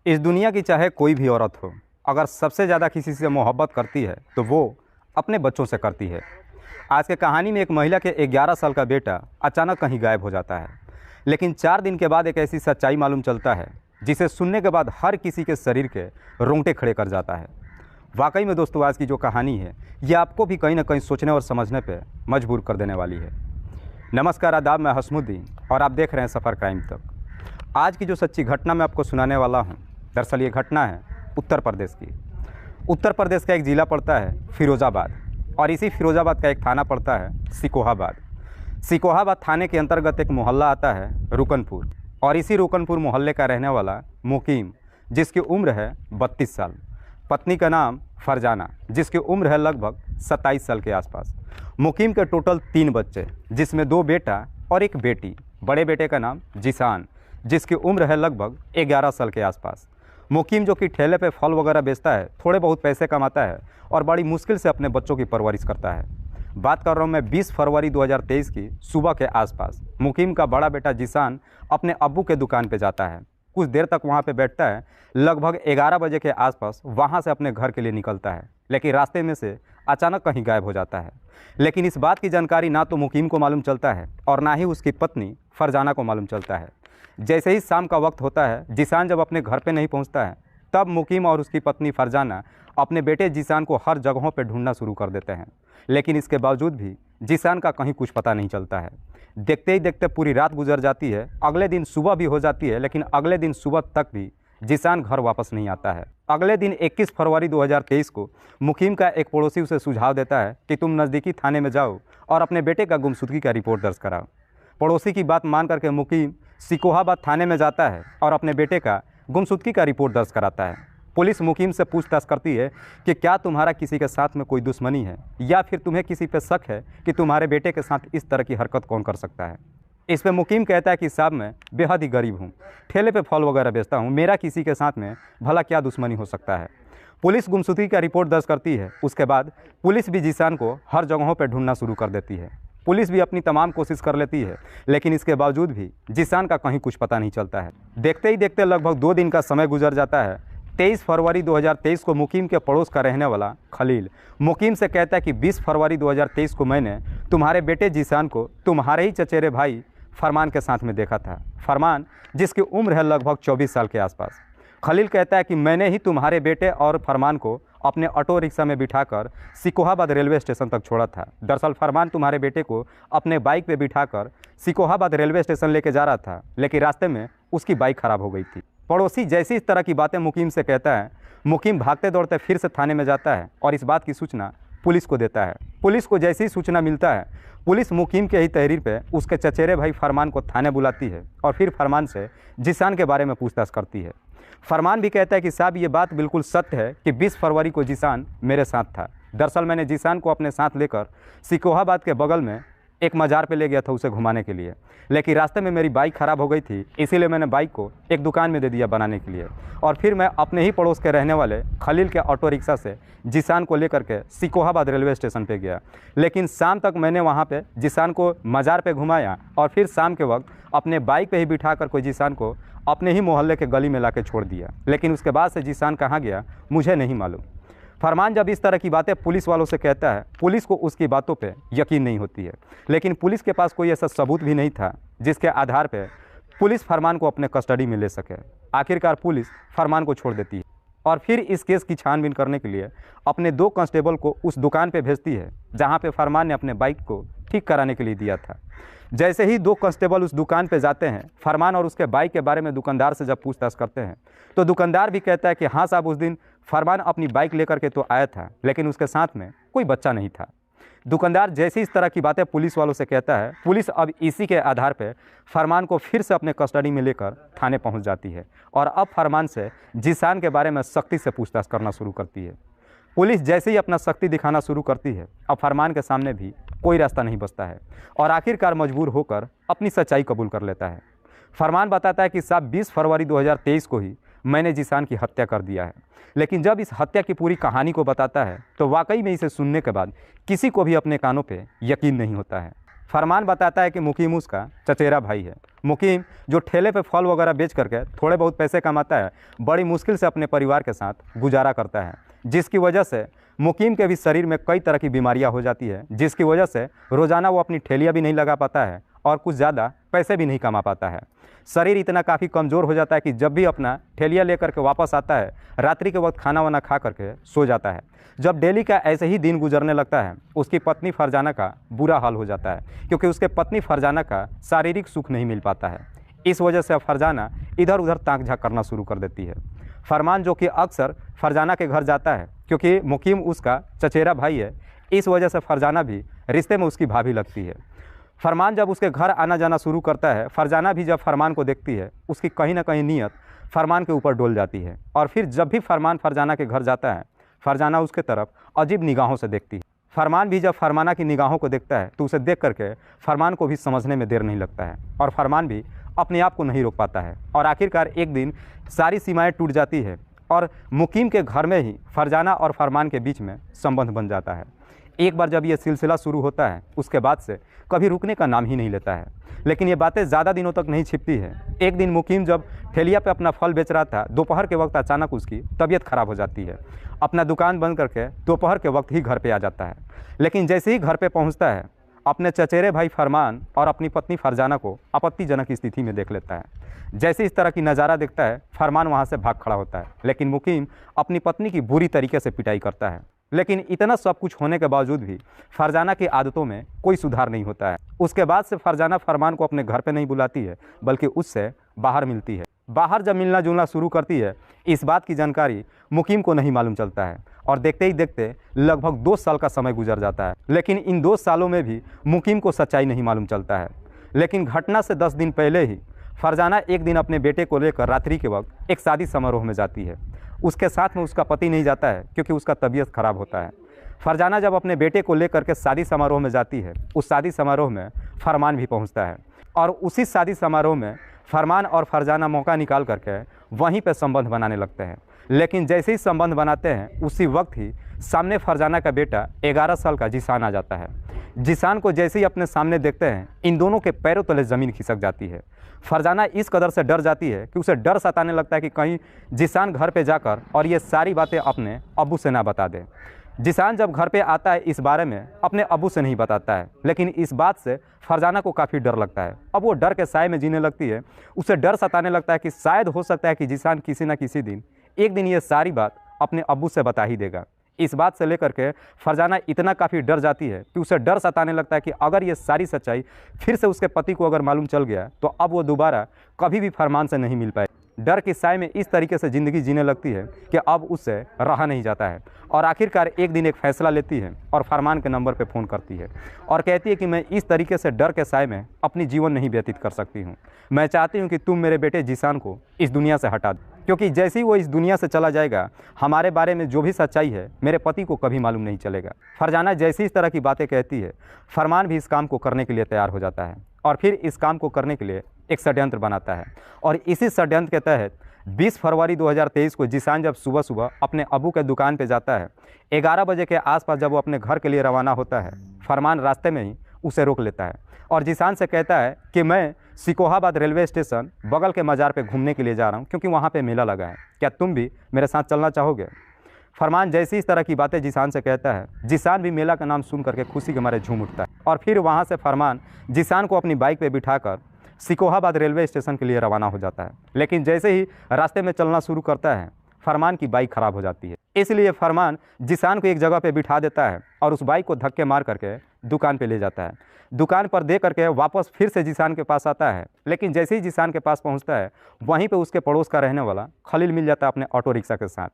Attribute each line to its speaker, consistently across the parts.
Speaker 1: इस दुनिया की चाहे कोई भी औरत हो, अगर सबसे ज़्यादा किसी से मोहब्बत करती है तो वो अपने बच्चों से करती है। आज के कहानी में एक महिला के 11 साल का बेटा अचानक कहीं गायब हो जाता है, लेकिन 4 दिन के बाद एक ऐसी सच्चाई मालूम चलता है जिसे सुनने के बाद हर किसी के शरीर के रोंगटे खड़े कर जाता है। वाकई में दोस्तों, आज की जो कहानी है ये आपको भी कहीं ना कहीं सोचने और समझने पर मजबूर कर देने वाली है। नमस्कार, आदाब, मैं हसमुद्दीन और आप देख रहे हैं सफ़र क्राइम तक। आज की जो सच्ची घटना मैं आपको सुनाने वाला हूँ, दरअसल ये घटना है उत्तर प्रदेश की। उत्तर प्रदेश का एक ज़िला पड़ता है फिरोज़ाबाद और इसी फिरोज़ाबाद का एक थाना पड़ता है सिकोहाबाद। सिकोहाबाद थाने के अंतर्गत एक मोहल्ला आता है रुकनपुर, और इसी रुकनपुर मोहल्ले का रहने वाला मुकीम, जिसकी उम्र है 32 साल। पत्नी का नाम फरजाना, जिसकी उम्र है लगभग 27 साल के आसपास। मुकीम के टोटल 3 बच्चे, जिसमें 2 बेटा और एक बेटी। बड़े बेटे का नाम जिसान, जिसकी उम्र है लगभग 11 साल के आसपास। मुकीम जो कि ठेले पे फल वगैरह बेचता है, थोड़े बहुत पैसे कमाता है और बड़ी मुश्किल से अपने बच्चों की परवरिश करता है। बात कर रहा हूँ मैं 20 फरवरी 2023 की सुबह के आसपास। मुकीम का बड़ा बेटा जिसान अपने अब्बू के दुकान पे जाता है, कुछ देर तक वहाँ पे बैठता है। लगभग 11 बजे के आसपास वहाँ से अपने घर के लिए निकलता है, लेकिन रास्ते में से अचानक कहीं गायब हो जाता है। लेकिन इस बात की जानकारी ना तो मुकीम को मालूम चलता है और ना ही उसकी पत्नी फरजाना को मालूम चलता है। जैसे ही शाम का वक्त होता है, जिसान जब अपने घर पे नहीं पहुंचता है, तब मुकीम और उसकी पत्नी फरजाना अपने बेटे जिसान को हर जगहों पे ढूंढना शुरू कर देते हैं। लेकिन इसके बावजूद भी जिसान का कहीं कुछ पता नहीं चलता है। देखते ही देखते पूरी रात गुजर जाती है। अगले दिन सुबह भी हो जाती है, लेकिन अगले दिन सुबह तक भी जिसान घर वापस नहीं आता है। अगले दिन 21 फरवरी 2023 को मुकीम का एक पड़ोसी उसे सुझाव देता है कि तुम नज़दीकी थाने में जाओ और अपने बेटे का गुमशुदगी का रिपोर्ट दर्ज कराओ। पड़ोसी की बात मान करके मुकीम सिकोहाबाद थाने में जाता है और अपने बेटे का गुमशुदगी का रिपोर्ट दर्ज कराता है। पुलिस मुकीम से पूछताछ करती है कि क्या तुम्हारा किसी के साथ में कोई दुश्मनी है, या फिर तुम्हें किसी पे शक है कि तुम्हारे बेटे के साथ इस तरह की हरकत कौन कर सकता है। इस पे मुकीम कहता है कि साहब, मैं बेहद ही गरीब हूँ, ठेले पे फल वगैरह बेचता हूँ, मेरा किसी के साथ में भला क्या दुश्मनी हो सकता है। पुलिस गुमशुदगी का रिपोर्ट दर्ज करती है। उसके बाद पुलिस भी जिसान को हर जगहों पर ढूंढना शुरू कर देती है। पुलिस भी अपनी तमाम कोशिश कर लेती है, लेकिन इसके बावजूद भी जिसान का कहीं कुछ पता नहीं चलता है। देखते ही देखते लगभग 2 दिन का समय गुजर जाता है। 23 फरवरी 2023 को मुकीम के पड़ोस का रहने वाला खलील मुकीम से कहता है कि 20 फरवरी 2023 को मैंने तुम्हारे बेटे जिसान को तुम्हारे ही चचेरे भाई फरमान के साथ में देखा था। फरमान, जिसकी उम्र है लगभग 24 साल के आसपास। खलील कहता है कि मैंने ही तुम्हारे बेटे और फरमान को अपने ऑटो रिक्शा में बिठाकर सिकोहाबाद रेलवे स्टेशन तक छोड़ा था। दरअसल फरमान तुम्हारे बेटे को अपने बाइक पे बिठाकर सिकोहाबाद रेलवे स्टेशन लेके जा रहा था, लेकिन रास्ते में उसकी बाइक खराब हो गई थी। पड़ोसी जैसी इस तरह की बातें मुकीम से कहता है, मुकीम भागते दौड़ते फिर से थाने में जाता है और इस बात की सूचना पुलिस को देता है। पुलिस को जैसी ही सूचना मिलता है, पुलिस मुकीम के ही तहरीर पे उसके चचेरे भाई फरमान को थाने बुलाती है और फिर फरमान से जिसान के बारे में पूछताछ करती है। फरमान भी कहता है कि साहब, ये बात बिल्कुल सत्य है कि 20 फरवरी को जिसान मेरे साथ था। दरअसल मैंने जिसान को अपने साथ लेकर सिकोहाबाद के बगल में एक मज़ार पे ले गया था उसे घुमाने के लिए, लेकिन रास्ते में मेरी बाइक ख़राब हो गई थी, इसीलिए मैंने बाइक को एक दुकान में दे दिया बनाने के लिए। और फिर मैं अपने ही पड़ोस के रहने वाले खलील के ऑटो रिक्शा से जिसान को लेकर के सिकोहाबाद रेलवे स्टेशन पे गया। लेकिन शाम तक मैंने वहाँ पे जिसान को मज़ार पे घुमाया और फिर शाम के वक्त अपने बाइक पे ही बिठा कर कोई जिसान को अपने ही मोहल्ले के गली में ला के छोड़ दिया। लेकिन उसके बाद से जिसान कहाँ गया मुझे नहीं मालूम। फरमान जब इस तरह की बातें पुलिस वालों से कहता है, पुलिस को उसकी बातों पे यकीन नहीं होती है, लेकिन पुलिस के पास कोई ऐसा सबूत भी नहीं था जिसके आधार पे पुलिस फरमान को अपने कस्टडी में ले सके। आखिरकार पुलिस फरमान को छोड़ देती है और फिर इस केस की छानबीन करने के लिए अपने 2 कांस्टेबल को उस दुकान पे भेजती है जहाँ पे फरमान ने अपने बाइक को ठीक कराने के लिए दिया था। जैसे ही 2 कांस्टेबल उस दुकान पे जाते हैं, फरमान और उसके बाइक के बारे में दुकानदार से जब पूछताछ करते हैं, तो दुकानदार भी कहता है कि हाँ साहब, उस दिन फरमान अपनी बाइक लेकर के तो आया था, लेकिन उसके साथ में कोई बच्चा नहीं था। दुकानदार जैसी इस तरह की बातें पुलिस वालों से कहता है, पुलिस अब इसी के आधार पर फरमान को फिर से अपने कस्टडी में लेकर थाने पहुँच जाती है और अब फरमान से जिसान के बारे में सख्ती से पूछताछ करना शुरू करती है। पुलिस जैसे ही अपना शक्ति दिखाना शुरू करती है, अब फरमान के सामने भी कोई रास्ता नहीं बचता है और आखिरकार मजबूर होकर अपनी सच्चाई कबूल कर लेता है। फरमान बताता है कि साहब, 20 फरवरी 2023 को ही मैंने जिसान की हत्या कर दिया है। लेकिन जब इस हत्या की पूरी कहानी को बताता है तो वाकई में इसे सुनने के बाद किसी को भी अपने कानों पे यकीन नहीं होता है। फरमान बताता है कि मुकीम उसका चचेरा भाई है। मुकीम जो ठेले पे फल वगैरह बेच करके थोड़े बहुत पैसे कमाता है, बड़ी मुश्किल से अपने परिवार के साथ गुजारा करता है, जिसकी वजह से मुकीम के भी शरीर में कई तरह की बीमारियां हो जाती है, जिसकी वजह से रोज़ाना वो अपनी ठेलियाँ भी नहीं लगा पाता है और कुछ ज़्यादा पैसे भी नहीं कमा पाता है। शरीर इतना काफ़ी कमज़ोर हो जाता है कि जब भी अपना ठेलिया लेकर के वापस आता है, रात्रि के वक्त खाना वाना खा करके सो जाता है। जब डेली का ऐसे ही दिन गुजरने लगता है, उसकी पत्नी फरजाना का बुरा हाल हो जाता है, क्योंकि उसके पत्नी फरजाना का शारीरिक सुख नहीं मिल पाता है। इस वजह से फरजाना इधर उधर ताक झाँक करना शुरू कर देती है। फरमान जो कि अक्सर फरजाना के घर जाता है, क्योंकि मुकीम उसका चचेरा भाई है, इस वजह से फरजाना भी रिश्ते में उसकी भाभी लगती है। फरमान जब उसके घर आना जाना शुरू करता है, फरजाना भी जब फरमान को देखती है, उसकी कहीं ना कहीं नीयत फरमान के ऊपर डोल जाती है। और फिर जब भी फरमान फरजाना के घर जाता है, फरजाना उसके तरफ अजीब निगाहों से देखती है। फरमान भी जब फरमाना की निगाहों को देखता है तो उसे देख करके फरमान को भी समझने में देर नहीं लगता है, और फरमान भी अपने आप को नहीं रोक पाता है। और आखिरकार एक दिन सारी सीमाएं टूट जाती है और मुकीम के घर में ही फरजाना और फरमान के बीच में संबंध बन जाता है। एक बार जब ये सिलसिला शुरू होता है, उसके बाद से कभी रुकने का नाम ही नहीं लेता है। लेकिन ये बातें ज़्यादा दिनों तक नहीं छिपती है। एक दिन मुकीम जब ठेलिया पे अपना फल बेच रहा था, दोपहर के वक्त अचानक उसकी तबीयत खराब हो जाती है। अपना दुकान बंद करके दोपहर के वक्त ही घर पे आ जाता है। लेकिन जैसे ही घर पे पहुंचता है, अपने चचेरे भाई फरमान और अपनी पत्नी फरजाना को आपत्तिजनक स्थिति में देख लेता है। जैसे इस तरह की नज़ारा देखता है, फरमान वहाँ से भाग खड़ा होता है, लेकिन मुकीम अपनी पत्नी की बुरी तरीके से पिटाई करता है। लेकिन इतना सब कुछ होने के बावजूद भी फरजाना की आदतों में कोई सुधार नहीं होता है। उसके बाद से फरजाना फरमान को अपने घर पे नहीं बुलाती है, बल्कि उससे बाहर मिलती है। बाहर जब मिलना जुलना शुरू करती है, इस बात की जानकारी मुकीम को नहीं मालूम चलता है, और देखते ही देखते लगभग 2 साल का समय गुजर जाता है। लेकिन इन 2 सालों में भी मुकीम को सच्चाई नहीं मालूम चलता है। लेकिन घटना से 10 दिन पहले ही फरजाना एक दिन अपने बेटे को लेकर रात्रि के वक्त एक शादी समारोह में जाती है। उसके साथ में उसका पति नहीं जाता है, क्योंकि उसका तबीयत खराब होता है। फरजाना जब अपने बेटे को लेकर के शादी समारोह में जाती है, उस शादी समारोह में फरमान भी पहुंचता है, और उसी शादी समारोह में फरमान और फरजाना मौका निकाल करके वहीं पे संबंध बनाने लगते हैं। लेकिन जैसे ही संबंध बनाते हैं, उसी वक्त ही सामने फरजाना का बेटा 11 साल का जीशान आ जाता है। जीशान को जैसे ही अपने सामने देखते हैं, इन दोनों के पैरों तले ज़मीन खिसक जाती है। फरजाना इस कदर से डर जाती है कि उसे डर सताने लगता है कि कहीं जीशान घर पे जाकर और ये सारी बातें अपने अब्बू से ना बता दे। जीशान जब घर पे आता है, इस बारे में अपने अब्बू से नहीं बताता है, लेकिन इस बात से फरजाना को काफ़ी डर लगता है। अब वो डर के साए में जीने लगती है। उसे डर सताने लगता है कि शायद हो सकता है कि जीशान किसी न किसी दिन एक दिन ये सारी बात अपने अब्बू से बता ही देगा। इस बात से लेकर के फरजाना इतना काफ़ी डर जाती है कि उसे डर सताने लगता है कि अगर ये सारी सच्चाई फिर से उसके पति को अगर मालूम चल गया, तो अब वो दोबारा कभी भी फरमान से नहीं मिल पाए। डर की साए में इस तरीके से ज़िंदगी जीने लगती है कि अब उससे रहा नहीं जाता है, और आखिरकार एक दिन एक फ़ैसला लेती है और फरमान के नंबर पे फ़ोन करती है और कहती है कि मैं इस तरीके से डर के साए में अपनी जीवन नहीं व्यतीत कर सकती हूँ। मैं चाहती हूँ कि तुम मेरे बेटे जीशान को इस दुनिया से हटा दो, क्योंकि जैसे ही वो इस दुनिया से चला जाएगा, हमारे बारे में जो भी सच्चाई है मेरे पति को कभी मालूम नहीं चलेगा। फरजाना जैसी इस तरह की बातें कहती है, फरमान भी इस काम को करने के लिए तैयार हो जाता है, और फिर इस काम को करने के लिए एक षड्यंत्र बनाता है। और इसी षड्यंत्र के तहत 20 फरवरी 2023 को जीशान जब सुबह सुबह अपने अबू के दुकान पे जाता है, 11 बजे के आसपास जब वो अपने घर के लिए रवाना होता है, फरमान रास्ते में ही उसे रोक लेता है और जीशान से कहता है कि मैं सिकोहाबाद रेलवे स्टेशन बगल के मज़ार पे घूमने के लिए जा रहा हूँ, क्योंकि वहाँ पे मेला लगा है, क्या तुम भी मेरे साथ चलना चाहोगे? फरमान जैसी इस तरह की बातें जीशान से कहता है, जीशान भी मेला का नाम सुन करके खुशी के मारे झूम उठता है, और फिर वहाँ से फरमान जीशान को अपनी बाइक पे बिठाकर सिकोहाबाद रेलवे स्टेशन के लिए रवाना हो जाता है। लेकिन जैसे ही रास्ते में चलना शुरू करता है, फरमान की बाइक ख़राब हो जाती है। इसलिए फरमान जीशान को एक जगह पे बिठा देता है और उस बाइक को धक्के मार करके दुकान पे ले जाता है। दुकान पर दे करके वापस फिर से जीशान के पास आता है, लेकिन जैसे ही जीशान के पास पहुंचता है, वहीं पे उसके पड़ोस का रहने वाला खलील मिल जाता है अपने ऑटो रिक्शा के साथ।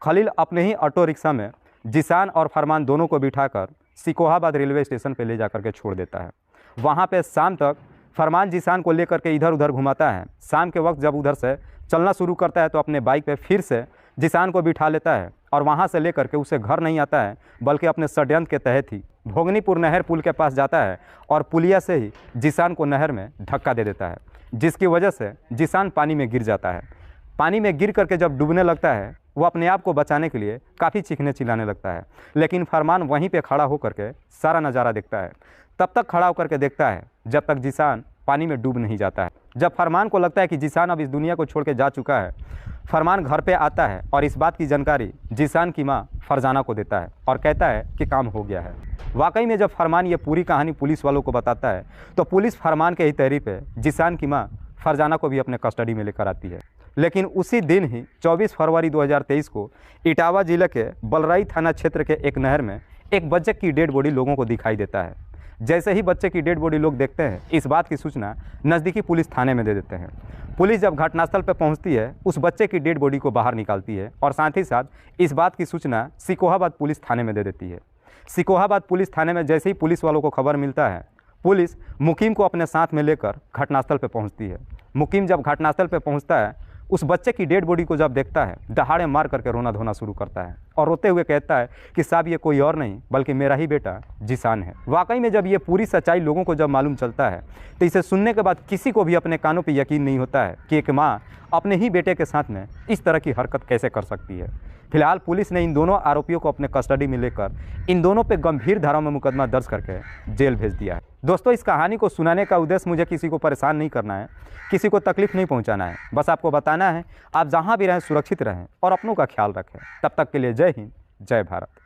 Speaker 1: खलील अपने ही ऑटो रिक्शा में जीशान और फरमान दोनों को बिठाकर सिकोहाबाद रेलवे स्टेशन पर ले जा करके छोड़ देता है। वहाँ पर शाम तक फरमान जीशान को लेकर के इधर उधर घुमाता है। शाम के वक्त जब उधर से चलना शुरू करता है, तो अपने बाइक पे फिर से जीशान को बिठा लेता है और वहाँ से लेकर के उसे घर नहीं आता है, बल्कि अपने षड्यंत्र के तहत ही भोगनीपुर नहर पुल के पास जाता है और पुलिया से ही जीशान को नहर में धक्का दे देता है, जिसकी वजह से जीशान पानी में गिर जाता है। पानी में गिर करके जब डूबने लगता है, वो अपने आप को बचाने के लिए काफ़ी चीखने चिल्लाने लगता है, लेकिन फरमान वहीं पे खड़ा होकर के सारा नज़ारा देखता है। तब तक खड़ा होकर के देखता है जब तक जीशान पानी में डूब नहीं जाता है। जब फरमान को लगता है कि जीशान अब इस दुनिया को छोड़ के जा चुका है, फरमान घर पे आता है और इस बात की जानकारी जीशान की माँ फरजाना को देता है और कहता है कि काम हो गया है। वाकई में जब फरमान ये पूरी कहानी पुलिस वालों को बताता है तो पुलिस फरमान के ही तहरीर पे जीशान की माँ फरजाना को भी अपने कस्टडी में लेकर आती है। लेकिन उसी दिन ही 24 फरवरी 2023 को इटावा जिले के बलराई थाना क्षेत्र के एक नहर में एक बच्चे की डेड बॉडी लोगों को दिखाई देता है। जैसे ही बच्चे की डेड बॉडी लोग देखते हैं, इस बात की सूचना नज़दीकी पुलिस थाने में दे देते हैं। पुलिस जब घटनास्थल पर पहुंचती है, उस बच्चे की डेड बॉडी को बाहर निकालती है और साथ ही साथ इस बात की सूचना सिकोहाबाद पुलिस थाने में दे देती है। सिकोहाबाद पुलिस थाने में जैसे ही पुलिस वालों को खबर मिलता है, पुलिस मुकीम को अपने साथ में लेकर घटनास्थल पर पहुँचती है। मुकीम जब घटनास्थल पर पहुँचता है, उस बच्चे की डेड बॉडी को जब देखता है, दहाड़े मार करके रोना धोना शुरू करता है और रोते हुए कहता है कि साहब ये कोई और नहीं बल्कि मेरा ही बेटा जीशान है। वाकई में जब ये पूरी सच्चाई लोगों को जब मालूम चलता है तो इसे सुनने के बाद किसी को भी अपने कानों पे यकीन नहीं होता है कि एक माँ अपने ही बेटे के साथ में इस तरह की हरकत कैसे कर सकती है। फिलहाल पुलिस ने इन दोनों आरोपियों को अपने कस्टडी में लेकर इन दोनों पे गंभीर धाराओं में मुकदमा दर्ज करके जेल भेज दिया है। दोस्तों, इस कहानी को सुनाने का उद्देश्य मुझे किसी को परेशान नहीं करना है, किसी को तकलीफ नहीं पहुंचाना है। बस आपको बताना है आप जहां भी रहें सुरक्षित रहें और अपनों का ख्याल रखें। तब तक के लिए जय हिंद, जय भारत।